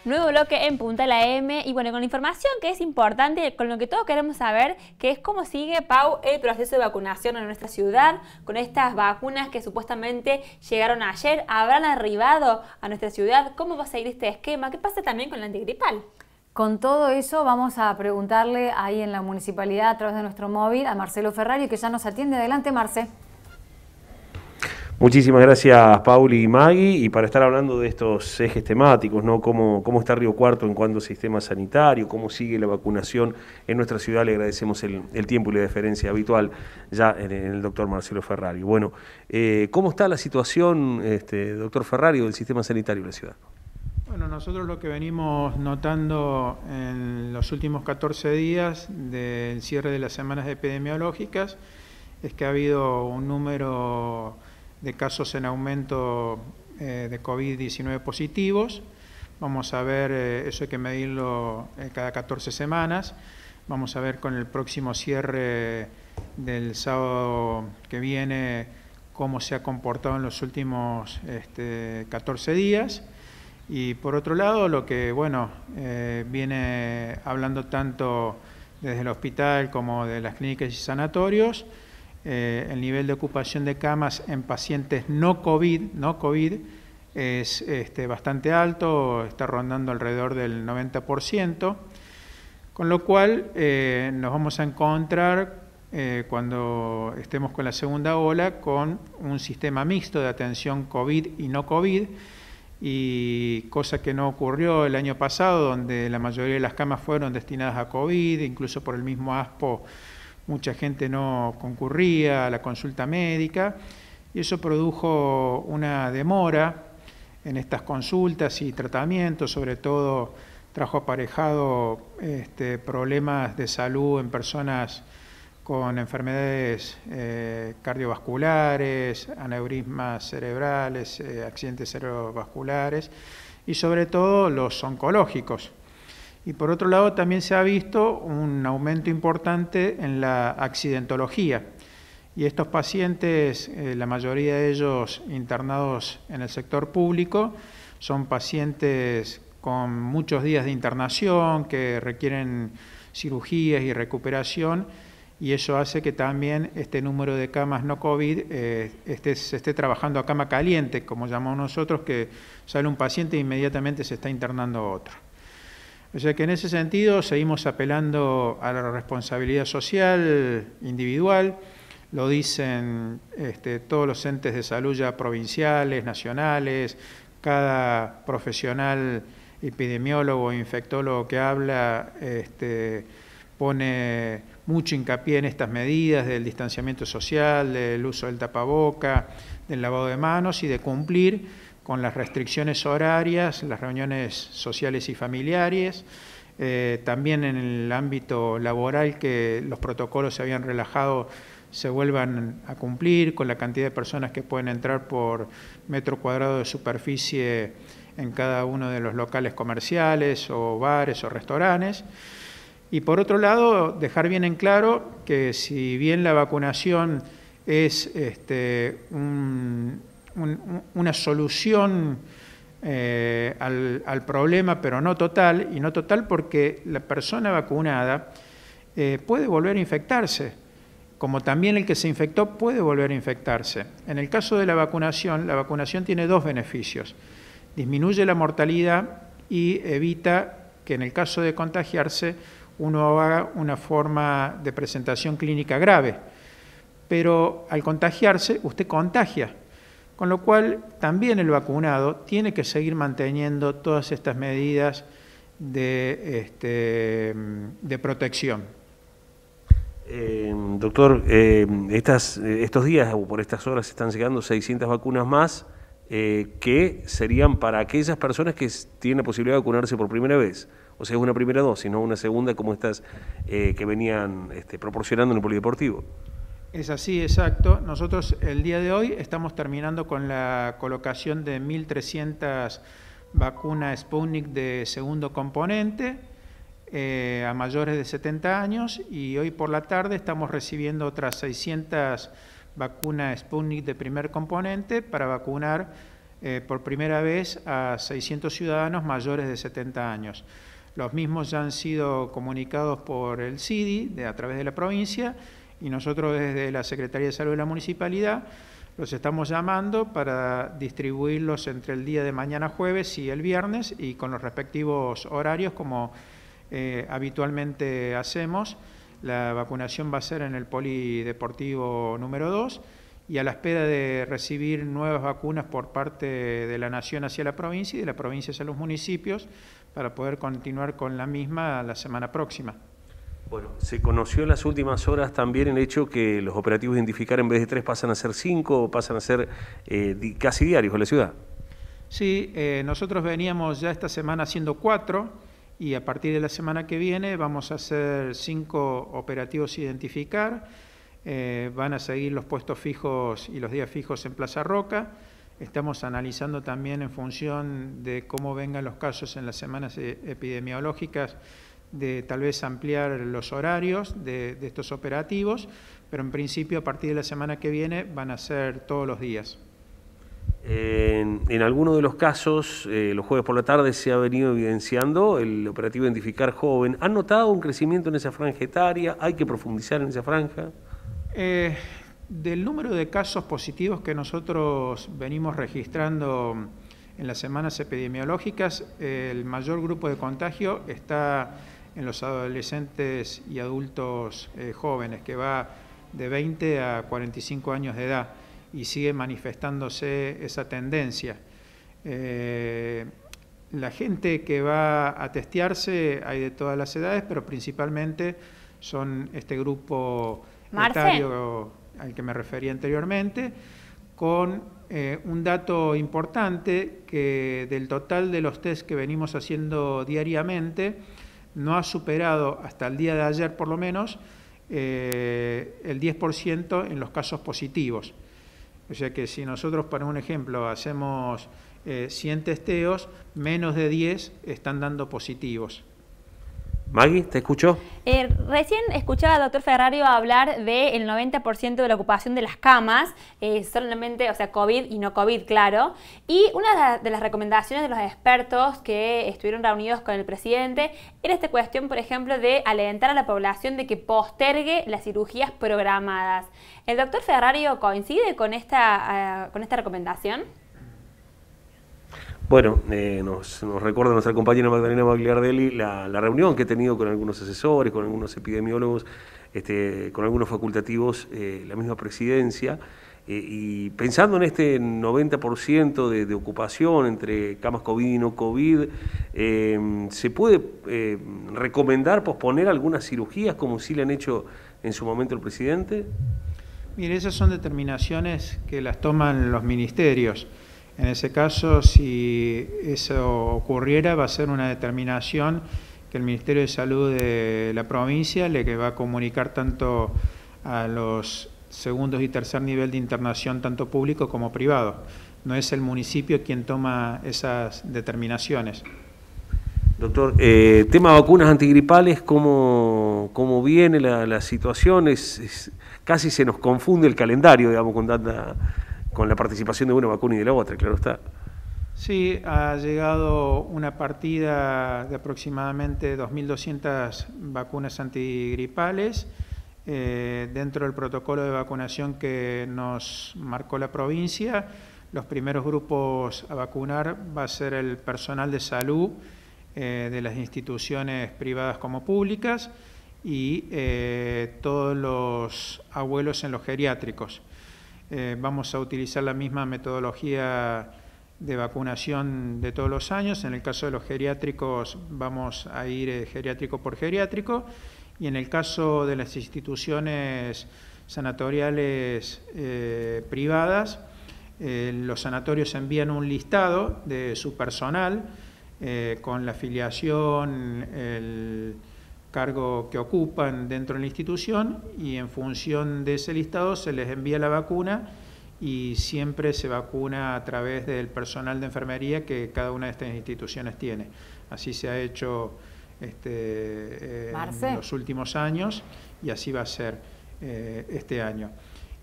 Nuevo bloque en Punta la M y bueno, con la información que es importante, con lo que todos queremos saber, que es cómo sigue, Pau, el proceso de vacunación en nuestra ciudad, con estas vacunas que supuestamente llegaron ayer, ¿habrán arribado a nuestra ciudad? ¿Cómo va a seguir este esquema? ¿Qué pasa también con la antigripal? Con todo eso vamos a preguntarle ahí en la municipalidad a través de nuestro móvil a Marcelo Ferrario, que ya nos atiende. Adelante, Marce. Muchísimas gracias, Pauli y Maggie, y para estar hablando de estos ejes temáticos, ¿no? Cómo está Río Cuarto en cuanto al sistema sanitario, cómo sigue la vacunación en nuestra ciudad. Le agradecemos el tiempo y la deferencia habitual ya en el doctor Marcelo Ferrario. Bueno, ¿cómo está la situación, doctor Ferrario, del sistema sanitario de la ciudad? Bueno, nosotros lo que venimos notando en los últimos 14 días del cierre de las semanas epidemiológicas es que ha habido un número de casos en aumento de COVID-19 positivos. Vamos a ver, eso hay que medirlo cada 14 semanas. Vamos a ver con el próximo cierre del sábado que viene cómo se ha comportado en los últimos 14 días. Y por otro lado, lo que viene hablando tanto desde el hospital como de las clínicas y sanatorios, el nivel de ocupación de camas en pacientes no COVID es bastante alto, está rondando alrededor del 90%, con lo cual nos vamos a encontrar cuando estemos con la segunda ola con un sistema mixto de atención COVID y no COVID, y cosa que no ocurrió el año pasado, donde la mayoría de las camas fueron destinadas a COVID, incluso por el mismo ASPO mucha gente no concurría a la consulta médica, y eso produjo una demora en estas consultas y tratamientos. Sobre todo trajo aparejado problemas de salud en personas con enfermedades cardiovasculares, aneurismas cerebrales, accidentes cerebrovasculares y sobre todo los oncológicos. Y por otro lado también se ha visto un aumento importante en la accidentología. Y estos pacientes, la mayoría de ellos internados en el sector público, son pacientes con muchos días de internación que requieren cirugías y recuperación, y eso hace que también este número de camas no COVID se esté trabajando a cama caliente, como llamamos nosotros, que sale un paciente e inmediatamente se está internando otro. O sea que en ese sentido seguimos apelando a la responsabilidad social individual, lo dicen todos los entes de salud ya provinciales, nacionales, cada profesional epidemiólogo o infectólogo que habla pone mucho hincapié en estas medidas del distanciamiento social, del uso del tapaboca, del lavado de manos y de cumplir con las restricciones horarias, las reuniones sociales y familiares, también en el ámbito laboral, que los protocolos se habían relajado se vuelvan a cumplir con la cantidad de personas que pueden entrar por metro cuadrado de superficie en cada uno de los locales comerciales o bares o restaurantes. Y por otro lado, dejar bien en claro que si bien la vacunación es una solución al problema, pero no total, y no total porque la persona vacunada puede volver a infectarse, como también el que se infectó puede volver a infectarse. En el caso de la vacunación tiene dos beneficios: disminuye la mortalidad y evita que en el caso de contagiarse uno haga una forma de presentación clínica grave, pero al contagiarse usted contagia. Con lo cual, también el vacunado tiene que seguir manteniendo todas estas medidas de protección. Doctor, estos días o por estas horas están llegando 600 vacunas más que serían para aquellas personas que tienen la posibilidad de vacunarse por primera vez. O sea, es una primera dosis, no una segunda como estas que venían proporcionando en el polideportivo. Es así, exacto. Nosotros el día de hoy estamos terminando con la colocación de 1.300 vacunas Sputnik de segundo componente a mayores de 70 años, y hoy por la tarde estamos recibiendo otras 600 vacunas Sputnik de primer componente para vacunar por primera vez a 600 ciudadanos mayores de 70 años. Los mismos ya han sido comunicados por el CIDI a través de la provincia y nosotros desde la Secretaría de Salud de la Municipalidad los estamos llamando para distribuirlos entre el día de mañana jueves y el viernes y con los respectivos horarios como habitualmente hacemos. La vacunación va a ser en el Polideportivo número 2 y a la espera de recibir nuevas vacunas por parte de la Nación hacia la provincia y de la provincia hacia los municipios para poder continuar con la misma la semana próxima. Bueno, se conoció en las últimas horas también el hecho que los operativos de identificar en vez de 3 pasan a ser 5 o pasan a ser casi diarios en la ciudad. Sí, nosotros veníamos ya esta semana haciendo 4 y a partir de la semana que viene vamos a hacer 5 operativos identificar. Van a seguir los puestos fijos y los días fijos en Plaza Roca. Estamos analizando también en función de cómo vengan los casos en las semanas epidemiológicas de tal vez ampliar los horarios de estos operativos, pero en principio a partir de la semana que viene van a ser todos los días. En algunos de los casos, los jueves por la tarde se ha venido evidenciando el operativo Identificar Joven. ¿Han notado un crecimiento en esa franja etaria? ¿Hay que profundizar en esa franja? Del número de casos positivos que nosotros venimos registrando en las semanas epidemiológicas, el mayor grupo de contagio está en los adolescentes y adultos jóvenes, que va de 20 a 45 años de edad y sigue manifestándose esa tendencia. La gente que va a testearse hay de todas las edades, pero principalmente son este grupo etario al que me refería anteriormente, con un dato importante que del total de los test que venimos haciendo diariamente, no ha superado hasta el día de ayer por lo menos el 10% en los casos positivos. O sea que si nosotros, para un ejemplo, hacemos 100 testeos, menos de 10 están dando positivos. Maggie, ¿te escuchó? Recién escuchaba al doctor Ferrario hablar del 90% de la ocupación de las camas, solamente, o sea, COVID y no COVID, claro. Y una de las recomendaciones de los expertos que estuvieron reunidos con el presidente era esta cuestión, por ejemplo, de alentar a la población de que postergue las cirugías programadas. ¿El doctor Ferrario coincide con esta recomendación? Bueno, nos recuerda nuestra compañera Magdalena Magliardelli la reunión que he tenido con algunos asesores, con algunos epidemiólogos, con algunos facultativos, la misma presidencia, y pensando en este 90% de ocupación entre camas COVID y no COVID, ¿se puede recomendar posponer algunas cirugías como sí le han hecho en su momento el presidente? Mire, esas son determinaciones que las toman los ministerios. En ese caso, si eso ocurriera, va a ser una determinación que el Ministerio de Salud de la provincia le va a comunicar tanto a los segundos y tercer nivel de internación, tanto público como privado. No es el municipio quien toma esas determinaciones. Doctor, tema vacunas antigripales, ¿cómo viene la situación? Casi se nos confunde el calendario, digamos, con la participación de una vacuna y de la otra, claro está. Sí, ha llegado una partida de aproximadamente 2.200 vacunas antigripales dentro del protocolo de vacunación que nos marcó la provincia. Los primeros grupos a vacunar va a ser el personal de salud de las instituciones privadas como públicas y todos los abuelos en los geriátricos. Vamos a utilizar la misma metodología de vacunación de todos los años. En el caso de los geriátricos vamos a ir geriátrico por geriátrico y en el caso de las instituciones sanatoriales privadas, los sanatorios envían un listado de su personal con la afiliación, el cargo que ocupan dentro de la institución y en función de ese listado se les envía la vacuna y siempre se vacuna a través del personal de enfermería que cada una de estas instituciones tiene. Así se ha hecho en los últimos años y así va a ser este año.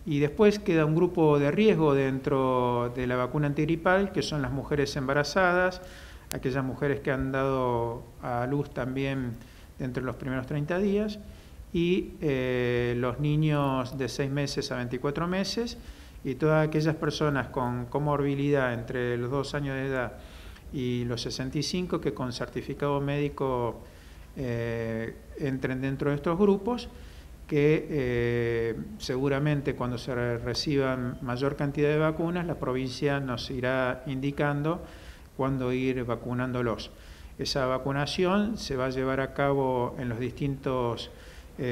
Y después queda un grupo de riesgo dentro de la vacuna antigripal, que son las mujeres embarazadas, aquellas mujeres que han dado a luz también dentro de los primeros 30 días, y los niños de 6 meses a 24 meses, y todas aquellas personas con comorbilidad entre los 2 años de edad y los 65 que con certificado médico entren dentro de estos grupos, que seguramente cuando se reciban mayor cantidad de vacunas, la provincia nos irá indicando cuándo ir vacunándolos. Esa vacunación se va a llevar a cabo en los distintos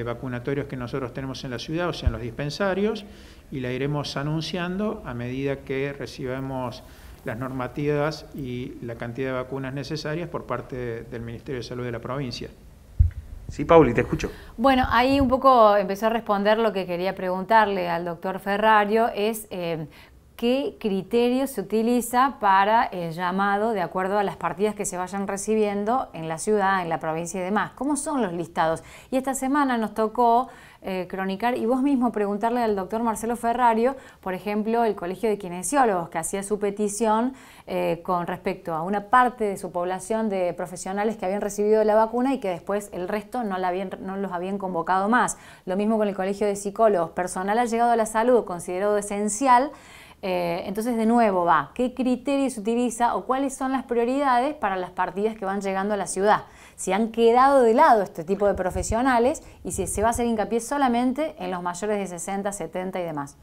vacunatorios que nosotros tenemos en la ciudad, o sea, en los dispensarios, y la iremos anunciando a medida que recibamos las normativas y la cantidad de vacunas necesarias por parte del Ministerio de Salud de la provincia. Sí, Pauli, te escucho. Bueno, ahí un poco empezó a responder lo que quería preguntarle al doctor Ferrario, es qué criterio se utiliza para el llamado de acuerdo a las partidas que se vayan recibiendo en la ciudad, en la provincia y demás. ¿Cómo son los listados? Y esta semana nos tocó cronicar y vos mismo preguntarle al doctor Marcelo Ferrario, por ejemplo, el Colegio de Kinesiólogos, que hacía su petición con respecto a una parte de su población de profesionales que habían recibido la vacuna y que después el resto no los habían convocado más. Lo mismo con el Colegio de Psicólogos, personal allegado a la salud considerado esencial. Entonces, de nuevo ¿qué criterio se utiliza o cuáles son las prioridades para las partidas que van llegando a la ciudad? Si han quedado de lado este tipo de profesionales y si se va a hacer hincapié solamente en los mayores de 60, 70 y demás.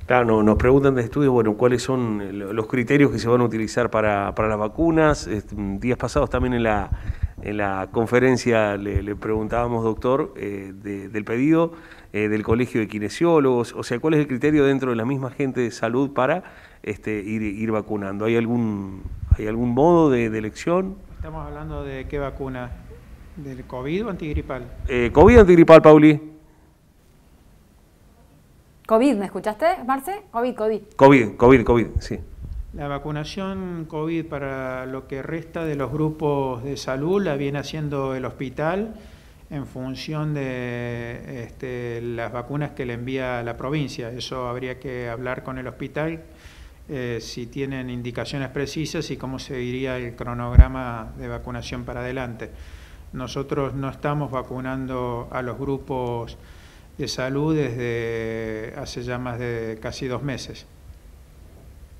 Claro, nos preguntan de estudio, bueno, cuáles son los criterios que se van a utilizar para las vacunas. Días pasados también en la conferencia le preguntábamos, doctor, del pedido del Colegio de Kinesiólogos, o sea, ¿cuál es el criterio dentro de la misma gente de salud para ir vacunando? ¿Hay algún modo de elección? ¿Estamos hablando de qué vacuna? ¿Del COVID o antigripal? COVID o antigripal, Pauli. COVID, ¿me escuchaste, Marce? COVID, sí. La vacunación COVID para lo que resta de los grupos de salud la viene haciendo el hospital en función de las vacunas que le envía la provincia. Eso habría que hablar con el hospital si tienen indicaciones precisas y cómo seguiría el cronograma de vacunación para adelante. Nosotros no estamos vacunando a los grupos de salud desde hace ya más de casi 2 meses.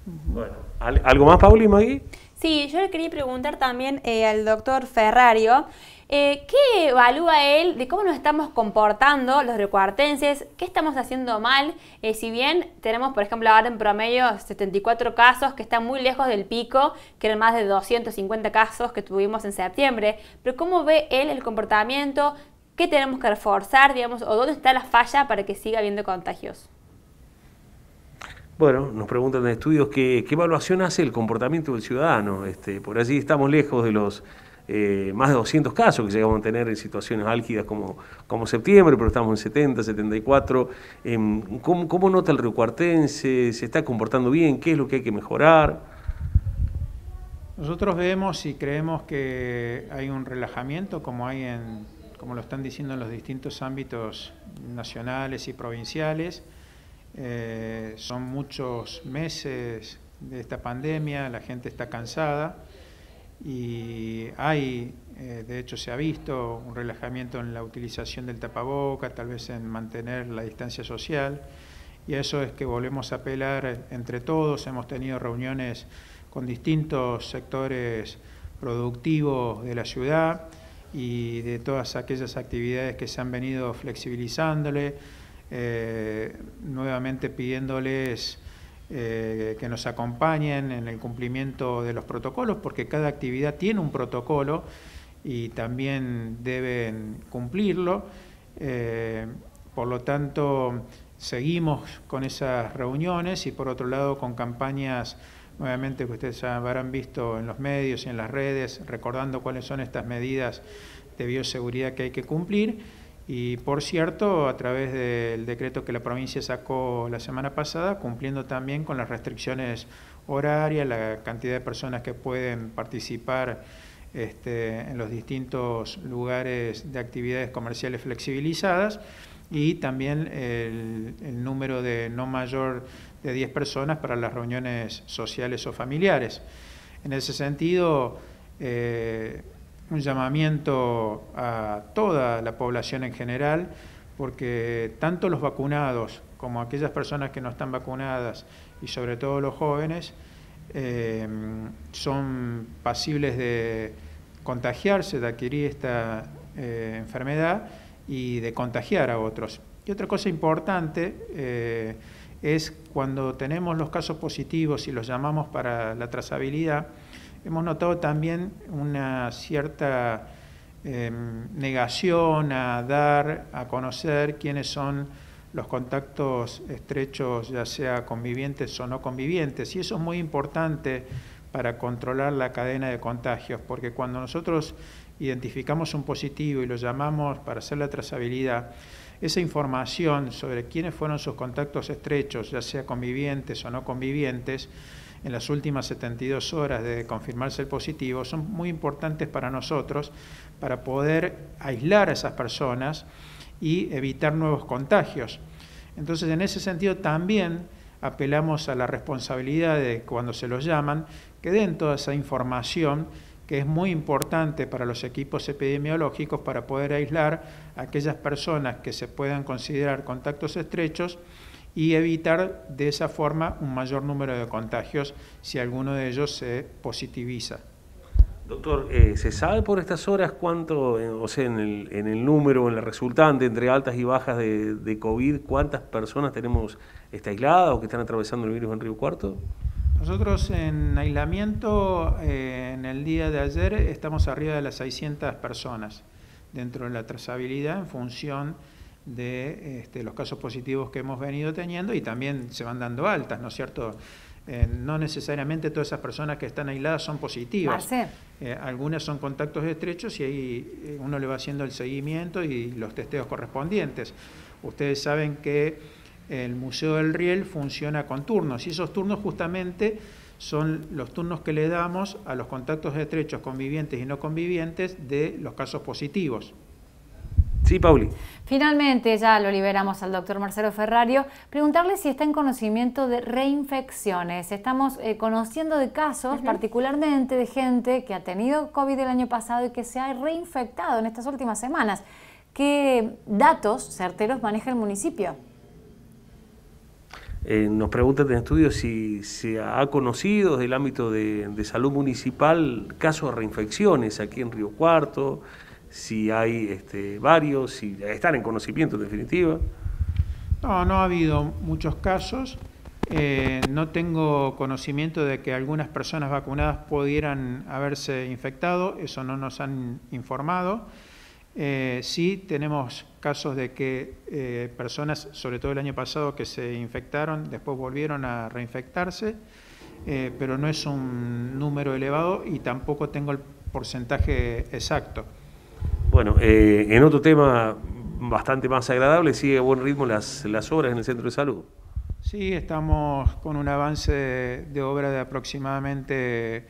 Bueno, ¿algo más, Pauli y Maggie? Sí, yo le quería preguntar también al doctor Ferrario, ¿qué evalúa él de cómo nos estamos comportando los riocuartenses? ¿Qué estamos haciendo mal? Si bien tenemos, por ejemplo, ahora en promedio 74 casos, que están muy lejos del pico, que eran más de 250 casos que tuvimos en septiembre, pero ¿cómo ve él el comportamiento? ¿Qué tenemos que reforzar, digamos, o dónde está la falla para que siga habiendo contagios? Bueno, nos preguntan en estudios qué evaluación hace el comportamiento del ciudadano. Por allí estamos lejos de los más de 200 casos que llegamos a tener en situaciones álgidas como septiembre, pero estamos en 70, 74. ¿Cómo nota el riocuartense? ¿Se está comportando bien? ¿Qué es lo que hay que mejorar? Nosotros vemos y creemos que hay un relajamiento como lo están diciendo en los distintos ámbitos nacionales y provinciales. Son muchos meses de esta pandemia, la gente está cansada y de hecho se ha visto un relajamiento en la utilización del tapaboca, tal vez en mantener la distancia social, y a eso es que volvemos a apelar entre todos. Hemos tenido reuniones con distintos sectores productivos de la ciudad y de todas aquellas actividades que se han venido flexibilizándole, nuevamente pidiéndoles que nos acompañen en el cumplimiento de los protocolos, porque cada actividad tiene un protocolo y también deben cumplirlo. Por lo tanto, seguimos con esas reuniones y por otro lado con campañas nuevamente que ustedes ya habrán visto en los medios y en las redes, recordando cuáles son estas medidas de bioseguridad que hay que cumplir. Y por cierto, a través del decreto que la provincia sacó la semana pasada, cumpliendo también con las restricciones horarias, la cantidad de personas que pueden participar en los distintos lugares de actividades comerciales flexibilizadas, y también el número de no mayor de 10 personas para las reuniones sociales o familiares. En ese sentido, un llamamiento a toda la población en general, porque tanto los vacunados como aquellas personas que no están vacunadas y sobre todo los jóvenes son pasibles de contagiarse, de adquirir esta enfermedad y de contagiar a otros. Y otra cosa importante es cuando tenemos los casos positivos y los llamamos para la trazabilidad, hemos notado también una cierta negación a dar a conocer quiénes son los contactos estrechos, ya sea convivientes o no convivientes. Y eso es muy importante para controlar la cadena de contagios, porque cuando nosotros identificamos un positivo y lo llamamos para hacer la trazabilidad, esa información sobre quiénes fueron sus contactos estrechos, ya sea convivientes o no convivientes, en las últimas 72 horas de confirmarse el positivo, son muy importantes para nosotros para poder aislar a esas personas y evitar nuevos contagios. Entonces, en ese sentido también apelamos a la responsabilidad de cuando se los llaman, que den toda esa información que es muy importante para los equipos epidemiológicos para poder aislar a aquellas personas que se puedan considerar contactos estrechos y evitar de esa forma un mayor número de contagios si alguno de ellos se positiviza. Doctor, ¿se sabe por estas horas cuánto, o sea, en el número, en la resultante, entre altas y bajas de COVID, cuántas personas tenemos aisladas o que están atravesando el virus en Río Cuarto? Nosotros en aislamiento, en el día de ayer, estamos arriba de las 600 personas dentro de la trazabilidad en función de los casos positivos que hemos venido teniendo y también se van dando altas, ¿no es cierto? No necesariamente todas esas personas que están aisladas son positivas. Algunas son contactos estrechos y ahí uno le va haciendo el seguimiento y los testeos correspondientes. Ustedes saben que el Museo del Riel funciona con turnos y esos turnos justamente son los turnos que le damos a los contactos estrechos convivientes y no convivientes de los casos positivos. Sí, Pauli. Finalmente, ya lo liberamos al doctor Marcelo Ferrario, preguntarle si está en conocimiento de reinfecciones. Estamos conociendo de casos, particularmente de gente que ha tenido COVID el año pasado y que se ha reinfectado en estas últimas semanas. ¿Qué datos certeros maneja el municipio? Nos preguntan en estudio si se ha conocido desde el ámbito de salud municipal casos de reinfecciones aquí en Río Cuarto, si hay varios, si están en conocimiento en definitiva. No ha habido muchos casos. No tengo conocimiento de que algunas personas vacunadas pudieran haberse infectado, eso no nos han informado. Sí tenemos casos de que personas, sobre todo el año pasado, que se infectaron, después volvieron a reinfectarse, pero no es un número elevado y tampoco tengo el porcentaje exacto. Bueno, en otro tema bastante más agradable, sigue a buen ritmo las obras en el centro de salud. Sí, estamos con un avance de obra de aproximadamente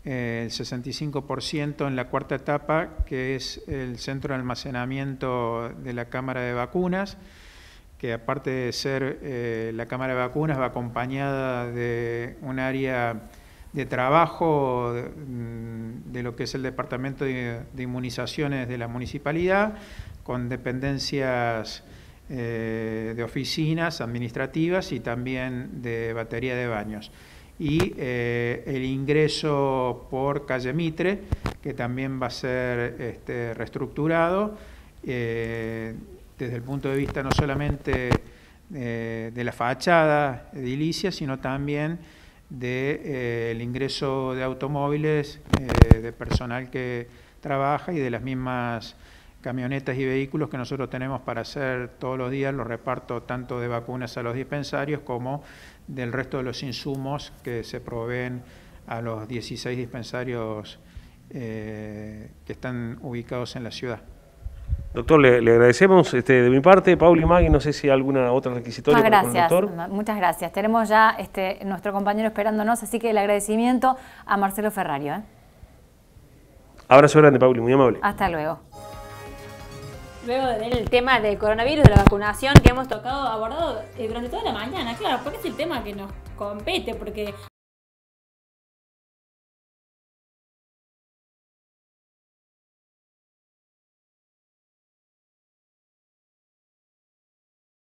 el 65% en la cuarta etapa, que es el centro de almacenamiento de la cámara de vacunas, que aparte de ser la cámara de vacunas va acompañada de un área de trabajo de lo que es el departamento de inmunizaciones de la municipalidad, con dependencias de oficinas administrativas y también de batería de baños. Y el ingreso por calle Mitre, que también va a ser reestructurado desde el punto de vista no solamente de la fachada edilicia, sino también del ingreso de automóviles, de personal que trabaja y de las mismas camionetas y vehículos que nosotros tenemos para hacer todos los días los repartos tanto de vacunas a los dispensarios como del resto de los insumos que se proveen a los 16 dispensarios que están ubicados en la ciudad. Doctor, le agradecemos de mi parte. Pauli y Maggie, no sé si hay alguna otra requisitoria para el doctor. Muchas gracias. Tenemos ya nuestro compañero esperándonos, así que el agradecimiento a Marcelo Ferrario. Abrazo grande, Pauli, muy amable. Hasta luego. Luego del tema del coronavirus, de la vacunación que hemos abordado durante toda la mañana, claro, porque es el tema que nos compete, porque